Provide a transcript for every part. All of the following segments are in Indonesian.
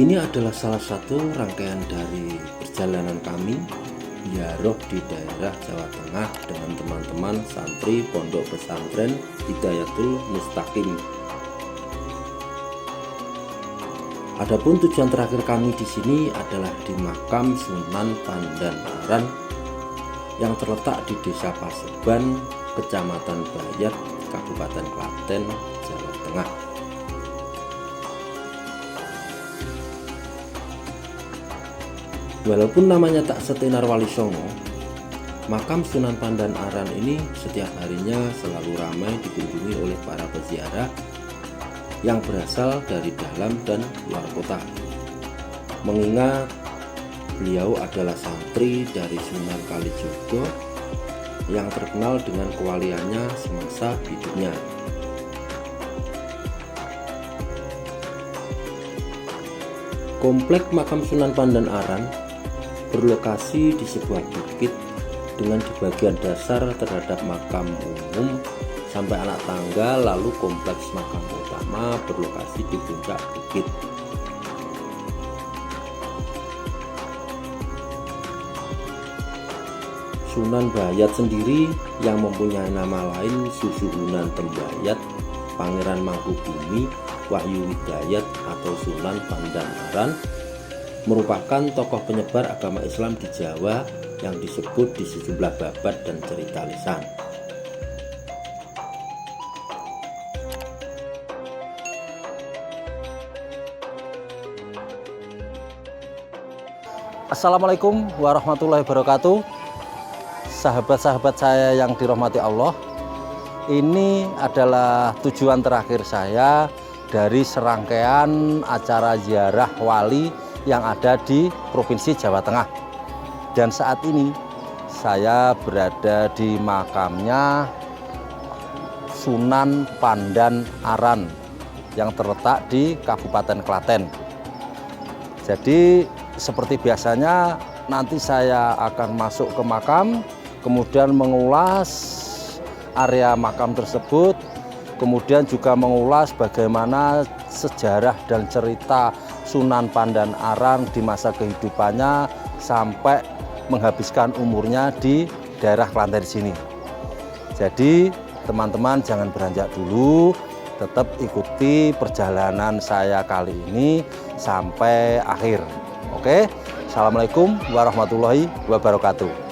Ini adalah salah satu rangkaian dari perjalanan kami ziarah di daerah Jawa Tengah dengan teman-teman santri Pondok Pesantren Hidayatul Mustaqim. Adapun tujuan terakhir kami di sini adalah di makam Sunan Pandan Aran yang terletak di Desa Paseban, Kecamatan Bayat, Kabupaten Klaten, Jawa Tengah. Walaupun namanya tak setenar Wali Songo, makam Sunan Pandan Aran ini setiap harinya selalu ramai dikunjungi oleh para peziarah yang berasal dari dalam dan luar kota. Mengingat beliau adalah santri dari Sunan Kalijogo yang terkenal dengan kewaliannya semasa hidupnya. Komplek makam Sunan Pandan Aran berlokasi di sebuah bukit dengan di bagian dasar terhadap makam umum sampai anak tangga, lalu kompleks makam utama berlokasi di puncak bukit. Sunan Bayat sendiri yang mempunyai nama lain Susuhunan Tembayat, Pangeran Mangkubumi, Wahyu Widayat atau Sunan Pandan Aran merupakan tokoh penyebar agama Islam di Jawa yang disebut di sejumlah babat dan cerita lisan. Assalamualaikum warahmatullahi wabarakatuh. Sahabat-sahabat saya yang dirahmati Allah, ini adalah tujuan terakhir saya dari serangkaian acara ziarah wali yang ada di Provinsi Jawa Tengah. Dan saat ini saya berada di makamnya Sunan Pandan Aran yang terletak di Kabupaten Klaten. Jadi seperti biasanya nanti saya akan masuk ke makam, kemudian mengulas area makam tersebut, kemudian juga mengulas bagaimana sejarah dan cerita Sunan Pandan Aran di masa kehidupannya sampai menghabiskan umurnya di daerah Klaten sini. Jadi teman-teman jangan beranjak dulu, tetap ikuti perjalanan saya kali ini sampai akhir. Oke, Assalamualaikum warahmatullahi wabarakatuh.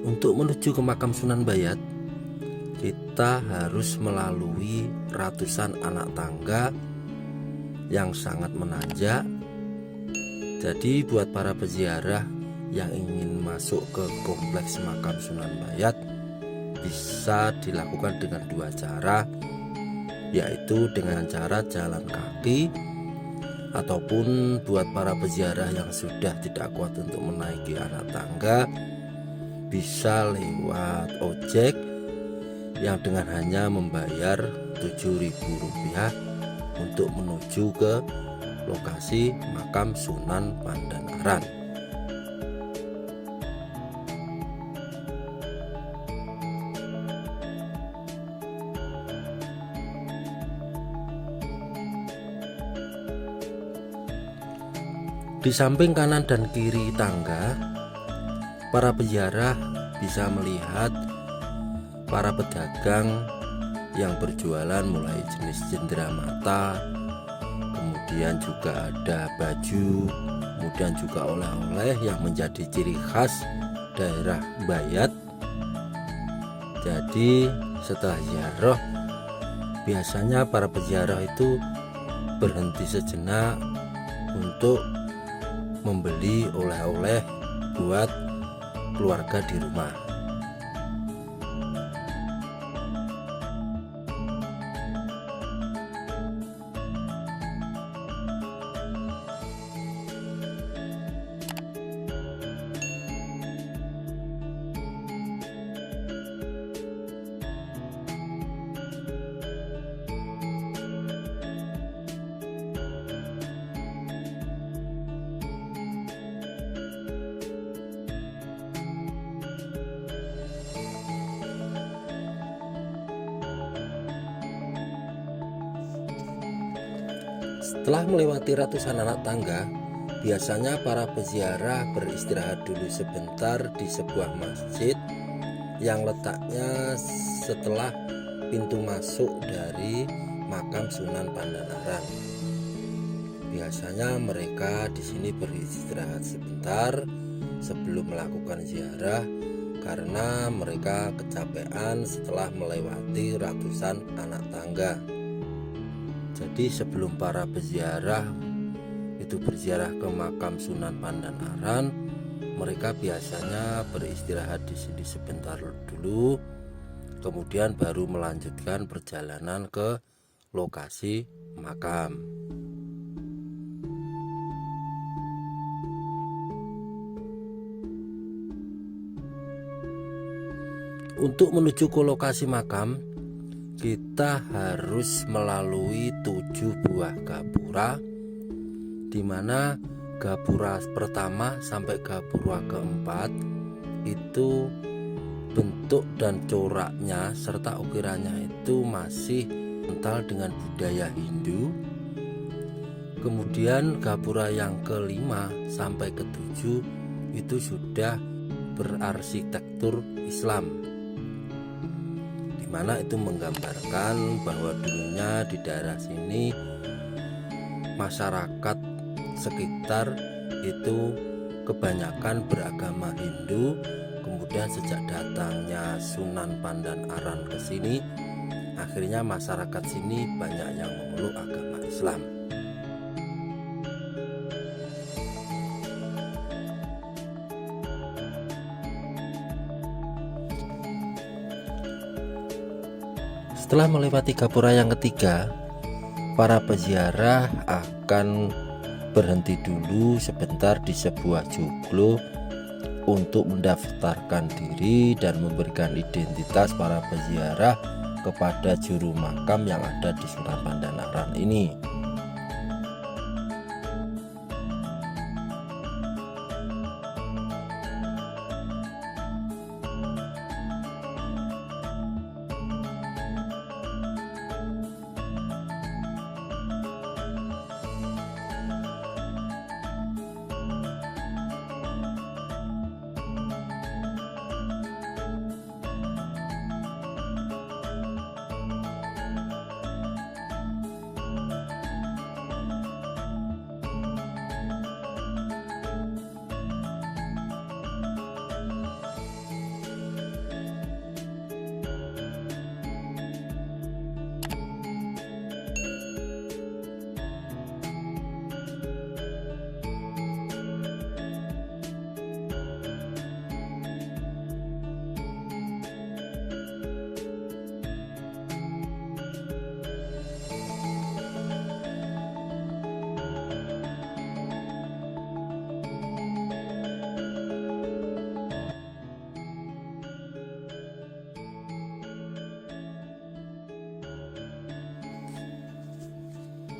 Untuk menuju ke makam Sunan Bayat, kita harus melalui ratusan anak tangga yang sangat menanjak. Jadi buat para peziarah yang ingin masuk ke kompleks makam Sunan Bayat bisa dilakukan dengan dua cara, yaitu dengan cara jalan kaki ataupun buat para peziarah yang sudah tidak kuat untuk menaiki anak tangga bisa lewat ojek yang dengan hanya membayar Rp7.000 untuk menuju ke lokasi makam Sunan Pandan Aran. Di samping kanan dan kiri tangga, para peziarah bisa melihat para pedagang yang berjualan mulai jenis cenderamata, kemudian juga ada baju, kemudian juga oleh-oleh yang menjadi ciri khas daerah Bayat. Jadi setelah ziarah, biasanya para peziarah itu berhenti sejenak untuk membeli oleh-oleh buat keluarga di rumah. Setelah melewati ratusan anak tangga, biasanya para peziarah beristirahat dulu sebentar di sebuah masjid yang letaknya setelah pintu masuk dari makam Sunan Pandanaran. Biasanya mereka di sini beristirahat sebentar sebelum melakukan ziarah karena mereka kecapean setelah melewati ratusan anak tangga. Jadi sebelum para peziarah itu berziarah ke makam Sunan Pandanaran, mereka biasanya beristirahat di sini sebentar dulu, kemudian baru melanjutkan perjalanan ke lokasi makam. Untuk menuju ke lokasi makam, kita harus melalui 7 buah gapura, di mana gapura pertama sampai gapura keempat itu bentuk dan coraknya serta ukirannya itu masih kental dengan budaya Hindu. Kemudian gapura yang kelima sampai ketujuh itu sudah berarsitektur Islam, mana itu menggambarkan bahwa dulunya di daerah sini masyarakat sekitar itu kebanyakan beragama Hindu. Kemudian sejak datangnya Sunan Pandanaran ke sini, akhirnya masyarakat sini banyak yang memeluk agama Islam. Setelah melewati gapura yang ketiga, para peziarah akan berhenti dulu sebentar di sebuah joglo untuk mendaftarkan diri dan memberikan identitas para peziarah kepada juru makam yang ada di Sunan Pandanaran ini.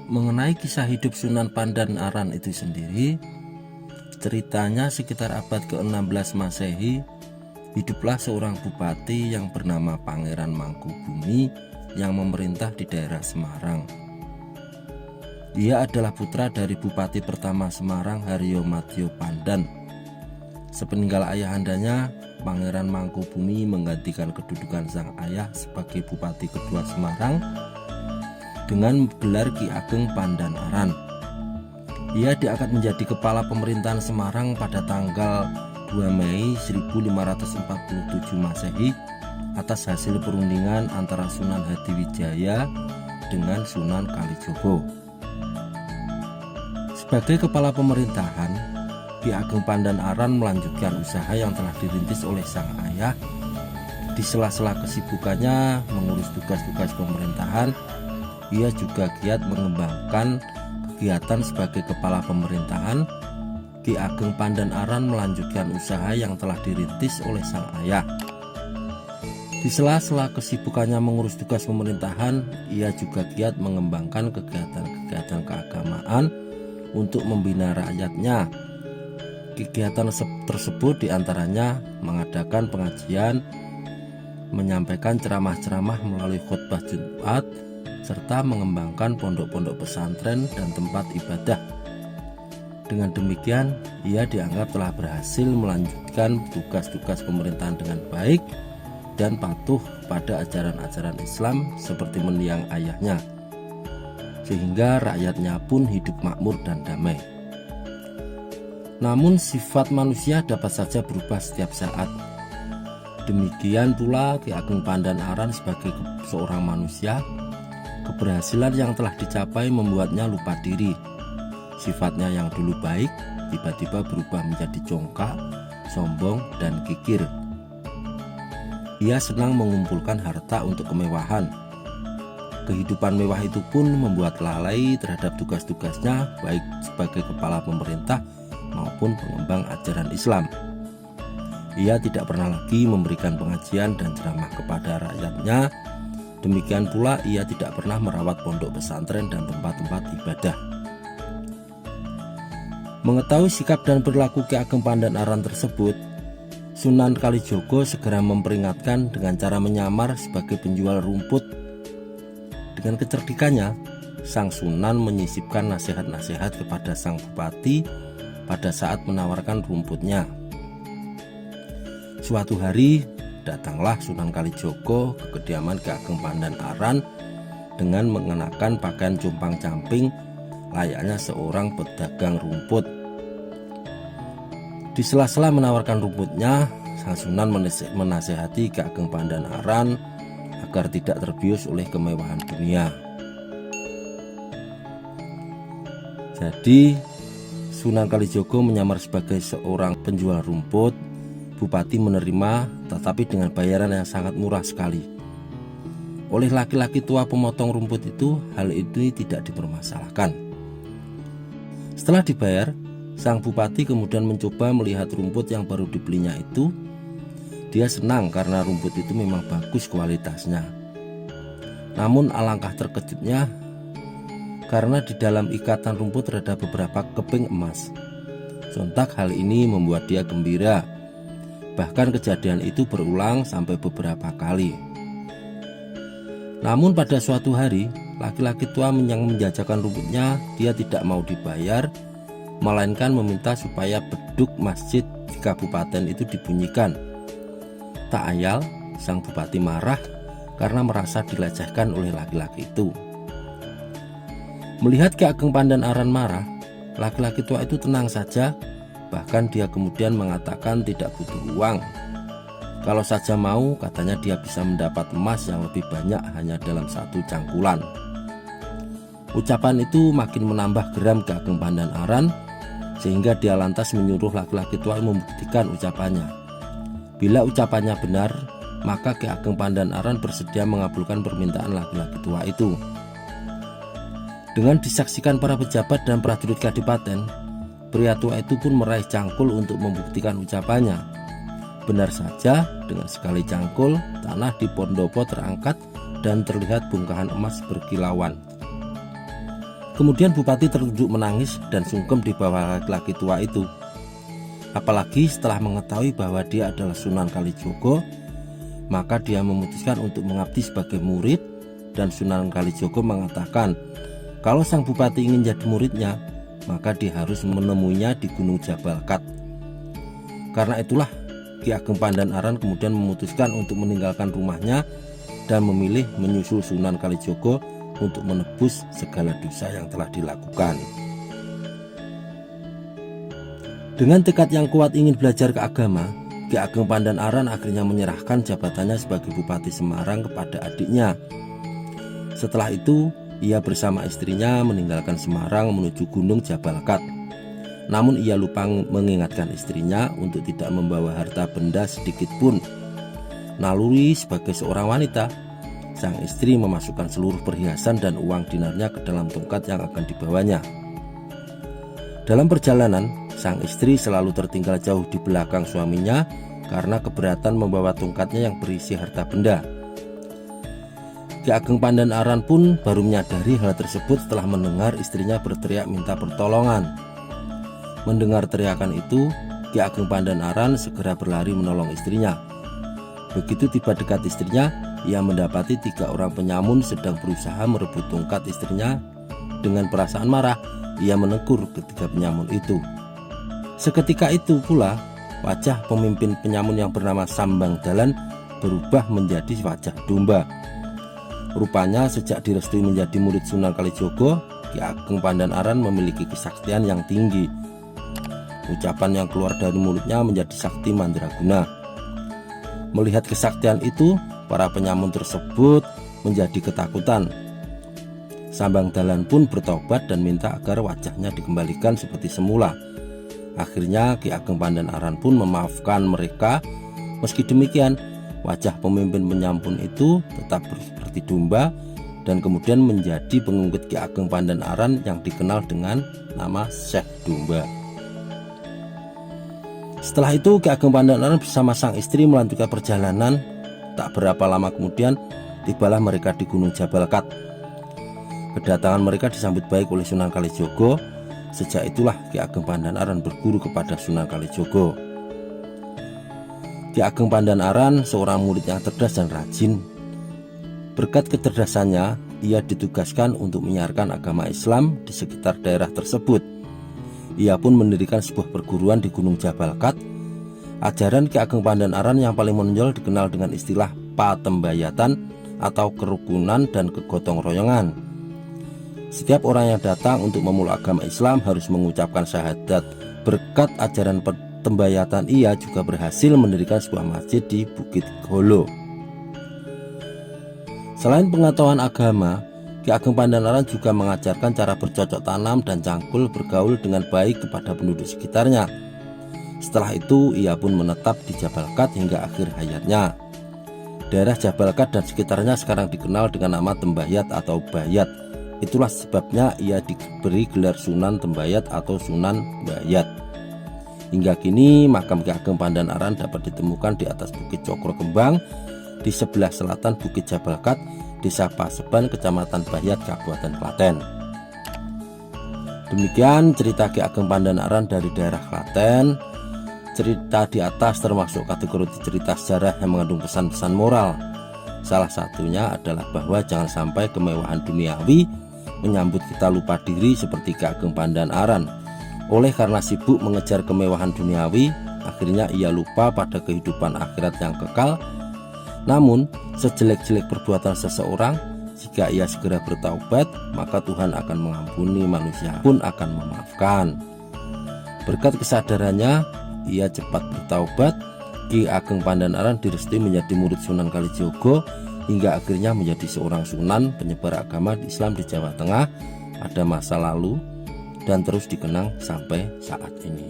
Mengenai kisah hidup Sunan Pandanaran itu sendiri, ceritanya sekitar abad ke-16 Masehi, hiduplah seorang bupati yang bernama Pangeran Mangkubumi yang memerintah di daerah Semarang. Ia adalah putra dari bupati pertama Semarang, Haryo Madyo Pandan. Sepeninggal ayahandanya, Pangeran Mangkubumi menggantikan kedudukan sang ayah sebagai bupati kedua Semarang dengan gelar Ki Ageng Pandanaran. Ia diangkat menjadi kepala pemerintahan Semarang pada tanggal 2 Mei 1547 Masehi atas hasil perundingan antara Sunan Hadiwijaya dengan Sunan Kalijogo. Sebagai kepala pemerintahan, Ki Ageng Pandanaran melanjutkan usaha yang telah dirintis oleh sang ayah. Di sela-sela kesibukannya mengurus tugas-tugas pemerintahan, ia juga giat mengembangkan kegiatan sebagai kepala pemerintahan. Ki Ageng Pandanaran melanjutkan usaha yang telah dirintis oleh sang ayah. Di sela-sela kesibukannya mengurus tugas pemerintahan, ia juga giat mengembangkan kegiatan-kegiatan keagamaan untuk membina rakyatnya. Kegiatan tersebut diantaranya mengadakan pengajian, menyampaikan ceramah-ceramah melalui khutbah Jumat, serta mengembangkan pondok-pondok pesantren dan tempat ibadah. Dengan demikian, ia dianggap telah berhasil melanjutkan tugas-tugas pemerintahan dengan baik dan patuh pada ajaran-ajaran Islam seperti mendiang ayahnya, sehingga rakyatnya pun hidup makmur dan damai. Namun sifat manusia dapat saja berubah setiap saat. Demikian pula Ki Ageng Pandanaran sebagai seorang manusia, keberhasilan yang telah dicapai membuatnya lupa diri. Sifatnya yang dulu baik tiba-tiba berubah menjadi congkak, sombong, dan kikir. Ia senang mengumpulkan harta untuk kemewahan. Kehidupan mewah itu pun membuat lalai terhadap tugas-tugasnya baik sebagai kepala pemerintah maupun pengembang ajaran Islam. Ia tidak pernah lagi memberikan pengajian dan ceramah kepada rakyatnya. Demikian pula ia tidak pernah merawat pondok pesantren dan tempat-tempat ibadah. Mengetahui sikap dan perilaku Ki Ageng Pandanaran tersebut, Sunan Kalijogo segera memperingatkan dengan cara menyamar sebagai penjual rumput. Dengan kecerdikannya, sang Sunan menyisipkan nasihat-nasihat kepada sang bupati pada saat menawarkan rumputnya. Suatu hari, datanglah Sunan Kalijogo ke kediaman Ki Ageng Pandanaran dengan mengenakan pakaian compang-camping layaknya seorang pedagang rumput. Di sela-sela menawarkan rumputnya, sang Sunan menasihati Ki Ageng Pandanaran agar tidak terbius oleh kemewahan dunia. Jadi, Sunan Kalijogo menyamar sebagai seorang penjual rumput. Bupati menerima, tetapi dengan bayaran yang sangat murah sekali. Oleh laki-laki tua pemotong rumput itu, hal ini tidak dipermasalahkan. Setelah dibayar, sang bupati kemudian mencoba melihat rumput yang baru dibelinya itu. Dia senang karena rumput itu memang bagus kualitasnya. Namun alangkah terkejutnya karena di dalam ikatan rumput terdapat beberapa keping emas. Sontak hal ini membuat dia gembira. Bahkan kejadian itu berulang sampai beberapa kali. Namun pada suatu hari, laki-laki tua yang menjajakan rumputnya, dia tidak mau dibayar, melainkan meminta supaya beduk masjid di kabupaten itu dibunyikan. Tak ayal, sang bupati marah karena merasa dilecehkan oleh laki-laki itu. Melihat Ki Ageng Pandanaran marah, laki-laki tua itu tenang saja. Bahkan dia kemudian mengatakan tidak butuh uang. Kalau saja mau, katanya dia bisa mendapat emas yang lebih banyak hanya dalam satu cangkulan. Ucapan itu makin menambah geram Ki Ageng Pandanaran, sehingga dia lantas menyuruh laki-laki tua membuktikan ucapannya. Bila ucapannya benar, maka Ki Ageng Pandanaran bersedia mengabulkan permintaan laki-laki tua itu. Dengan disaksikan para pejabat dan prajurit kadipaten, pria tua itu pun meraih cangkul untuk membuktikan ucapannya. Benar saja, dengan sekali cangkul, tanah di pondopo terangkat dan terlihat bongkahan emas berkilauan. Kemudian bupati tertunduk menangis dan sungkem di bawah laki-laki tua itu. Apalagi setelah mengetahui bahwa dia adalah Sunan Kalijogo, maka dia memutuskan untuk mengabdi sebagai murid. Dan Sunan Kalijogo mengatakan, kalau sang bupati ingin jadi muridnya, maka dia harus menemuinya di Gunung Jabal Kat. Karena itulah Ki Ageng Pandanaran kemudian memutuskan untuk meninggalkan rumahnya dan memilih menyusul Sunan Kalijogo untuk menebus segala dosa yang telah dilakukan. Dengan tekad yang kuat ingin belajar ke agama, Ki Ageng Pandan Aran akhirnya menyerahkan jabatannya sebagai Bupati Semarang kepada adiknya. Setelah itu, ia bersama istrinya meninggalkan Semarang menuju Gunung Jabal Kat. Namun ia lupa mengingatkan istrinya untuk tidak membawa harta benda sedikit pun. Naluri sebagai seorang wanita, sang istri memasukkan seluruh perhiasan dan uang dinarnya ke dalam tongkat yang akan dibawanya. Dalam perjalanan, sang istri selalu tertinggal jauh di belakang suaminya karena keberatan membawa tongkatnya yang berisi harta benda. Ki Ageng Pandan Aran pun baru menyadari hal tersebut setelah mendengar istrinya berteriak minta pertolongan. Mendengar teriakan itu, Ki Ageng Pandan Aran segera berlari menolong istrinya. Begitu tiba dekat istrinya, ia mendapati 3 orang penyamun sedang berusaha merebut tongkat istrinya. Dengan perasaan marah, ia menegur ketiga penyamun itu. Seketika itu pula, wajah pemimpin penyamun yang bernama Sambang Dalan berubah menjadi wajah domba. Rupanya sejak direstui menjadi murid Sunan Kalijogo, Ki Ageng Pandan Aran memiliki kesaktian yang tinggi. Ucapan yang keluar dari mulutnya menjadi sakti mandraguna. Melihat kesaktian itu, para penyamun tersebut menjadi ketakutan. Sambang Dalan pun bertobat dan minta agar wajahnya dikembalikan seperti semula. Akhirnya Ki Ageng Pandan Aran pun memaafkan mereka. Meski demikian, wajah pemimpin penyamun itu tetap seperti domba dan kemudian menjadi pengungkit Ki Ageng Pandan Aran yang dikenal dengan nama Syekh Domba. Setelah itu Ki Ageng Pandan Aran bersama sang istri melanjutkan perjalanan. Tak berapa lama kemudian tibalah mereka di Gunung Jabal Kat. Kedatangan mereka disambut baik oleh Sunan Kalijogo. Sejak itulah Ki Ageng Pandan Aran berguru kepada Sunan Kalijogo. Ki Ageng Pandan Aran seorang murid yang cerdas dan rajin. Berkat kecerdasannya, ia ditugaskan untuk menyiarkan agama Islam di sekitar daerah tersebut. Ia pun mendirikan sebuah perguruan di Gunung Jabal Kat. Ajaran Ki Ageng Pandan Aran yang paling menonjol dikenal dengan istilah patembayatan atau kerukunan dan kegotong royongan. Setiap orang yang datang untuk memeluk agama Islam harus mengucapkan syahadat. Berkat ajaran patembayatan, ia juga berhasil mendirikan sebuah masjid di Bukit Holo. Selain pengetahuan agama, Ki Ageng Pandan Aran juga mengajarkan cara bercocok tanam dan cangkul bergaul dengan baik kepada penduduk sekitarnya. Setelah itu ia pun menetap di Jabal Kat hingga akhir hayatnya. Daerah Jabal Kat dan sekitarnya sekarang dikenal dengan nama Tembayat atau Bayat. Itulah sebabnya ia diberi gelar Sunan Tembayat atau Sunan Bayat. Hingga kini makam Ki Ageng Pandan Aran dapat ditemukan di atas Bukit Cokro Kembang di sebelah selatan Bukit Jabal Kat, Desa Paseban, Kecamatan Bayat, Kabupaten Klaten. Demikian cerita Ki Ageng Pandan Aran dari daerah Klaten. Cerita di atas termasuk kategori cerita sejarah yang mengandung pesan-pesan moral. Salah satunya adalah bahwa jangan sampai kemewahan duniawi menyambut kita lupa diri seperti Ki Ageng Pandan Aran. Oleh karena sibuk mengejar kemewahan duniawi, akhirnya ia lupa pada kehidupan akhirat yang kekal. Namun, sejelek-jelek perbuatan seseorang, jika ia segera bertaubat, maka Tuhan akan mengampuni, manusia pun akan memaafkan. Berkat kesadarannya, ia cepat bertaubat. Ki Ageng Pandan Aran direstui menjadi murid Sunan Kalijogo hingga akhirnya menjadi seorang sunan penyebar agama Islam di Jawa Tengah pada masa lalu dan terus dikenang sampai saat ini.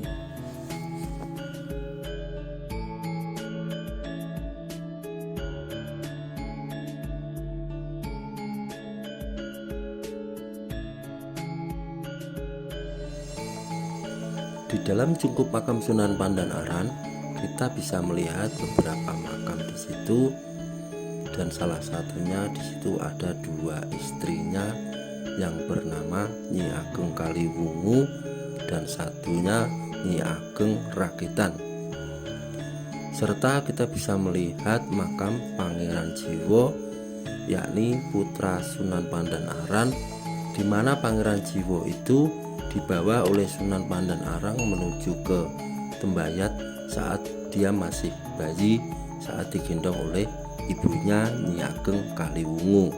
Di dalam cungkup makam Sunan Pandan Aran, kita bisa melihat beberapa makam di situ, dan salah satunya di situ ada 2 istrinya yang bernama Nyi Ageng Kaliwungu dan satunya Nyi Ageng Rakitan. Serta kita bisa melihat makam Pangeran Jiwo, yakni putra Sunan Pandan Aran, di mana Pangeran Jiwo itu dibawa oleh Sunan Pandan Aran menuju ke Tembayat saat dia masih bayi, saat digendong oleh ibunya Nyi Ageng Kaliwungu.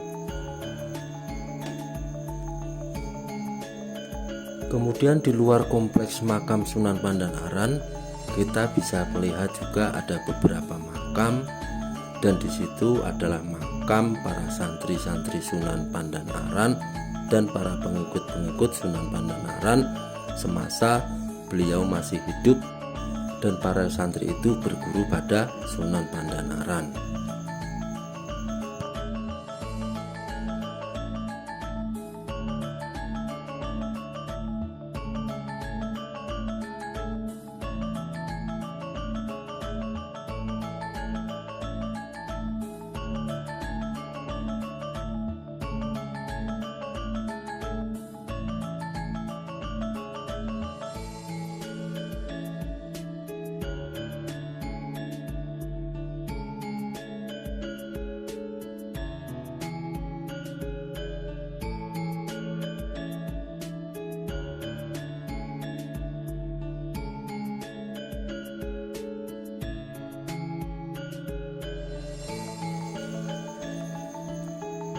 Kemudian di luar kompleks makam Sunan Pandanaran kita bisa melihat juga ada beberapa makam, dan di situ adalah makam para santri-santri Sunan Pandanaran dan para pengikut-pengikut Sunan Pandanaran semasa beliau masih hidup dan para santri itu berguru pada Sunan Pandanaran.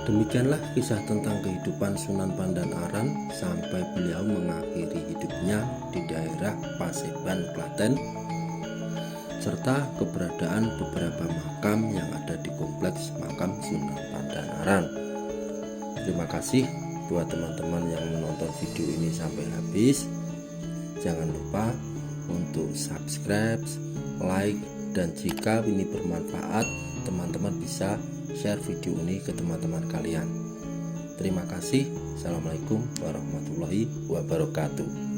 Demikianlah kisah tentang kehidupan Sunan Pandanaran sampai beliau mengakhiri hidupnya di daerah Paseban, Klaten, serta keberadaan beberapa makam yang ada di kompleks makam Sunan Pandanaran. Terima kasih buat teman-teman yang menonton video ini sampai habis. Jangan lupa untuk subscribe, like, dan jika ini bermanfaat, teman-teman bisa share video ini ke teman-teman kalian. Terima kasih. Assalamualaikum warahmatullahi wabarakatuh.